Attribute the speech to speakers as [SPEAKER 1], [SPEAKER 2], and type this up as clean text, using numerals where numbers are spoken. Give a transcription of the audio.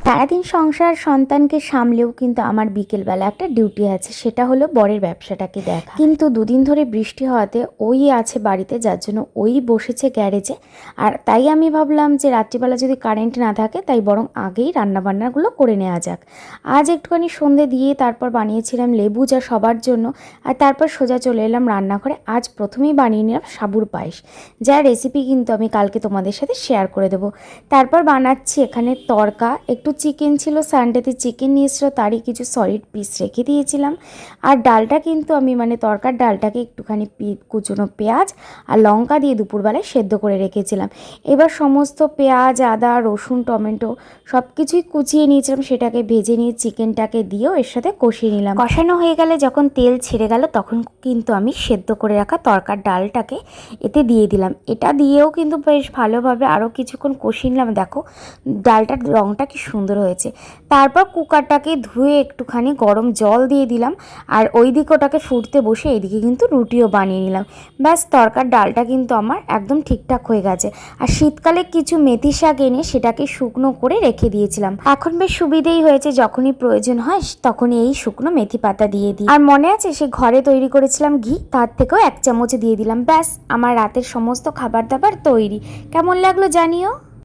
[SPEAKER 1] সারাদিন সংসার সন্তানকে সামলেও কিন্তু আমার বিকেলবেলা একটা ডিউটি আছে, সেটা হলো বরের ব্যবসাটাকে দেখা। কিন্তু দুদিন ধরে বৃষ্টি হওয়াতে ওই আছে বাড়িতে, যার জন্য ওই বসেছে গ্যারেজে। আর তাই আমি ভাবলাম যে রাত্রিবেলা যদি কারেন্ট না থাকে তাই বরং আগেই রান্নাবান্নাগুলো করে নেওয়া যাক। আজ একটুখানি সন্ধে দিয়ে তারপর বানিয়েছিলাম লেবু চা সবার জন্য, আর তারপর সোজা চলে এলাম রান্নাঘরে। আজ প্রথমেই বানিয়ে নিলাম সাবুর পায়েস, যার রেসিপি কিন্তু আমি কালকে তোমাদের সাথে শেয়ার করে দেবো। তারপর বানাচ্ছি এখানে তড়কা। একটু চিকেন ছিল, সানডেতে চিকেন নিয়েছিল, তারই কিছু সলিড পিস রেখে দিয়েছিলাম। আর ডালটা কিন্তু আমি তরকার ডালটাকে একটুখানি কুচনো পেঁয়াজ আর লঙ্কা দিয়ে দুপুরবেলায় সেদ্ধ করে রেখেছিলাম। এবার সমস্ত পেঁয়াজ, আদা, রসুন, টমেটো সব কিছুই কুচিয়ে নিয়েছিলাম, সেটাকে ভেজে নিয়ে চিকেনটাকে দিয়েও এর সাথে কষিয়ে নিলাম। কষানো হয়ে গেলে যখন তেল ছেড়ে গেল তখন কিন্তু আমি সেদ্ধ করে রাখা তরকার ডালটাকে এতে দিয়ে দিলাম। এটা দিয়েও কিন্তু বেশ ভালোভাবে আরও কিছুক্ষণ কষিয়ে নিলাম। দেখো ডালটার রঙটা কি সুন্দর হয়েছে। তারপর কুকারটাকে ধুয়ে একটুখানি গরম জল দিয়ে দিলাম, আর ওই দিকে ওটাকে ফুটতে বসে এইদিকে কিন্তু রুটিও বানিয়ে নিলাম। ব্যাস, তরকার ডালটা কিন্তু আমার একদম ঠিকঠাক হয়ে গেছে। আর শীতকালে কিছু মেথি শাক এনে সেটাকে শুকনো করে রেখে দিয়েছিলাম। এখন বেশ সুবিধেই হয়েছে, যখনই প্রয়োজন হয় তখনই এই শুকনো মেথি পাতা দিয়ে দিই। আর মনে আছে সে ঘরে তৈরি করেছিলাম ঘি, তার থেকেও 1 চামচ দিয়ে দিলাম। ব্যাস, আমার রাতের সমস্ত খাবার দাবার তৈরি। কেমন লাগলো জানিও।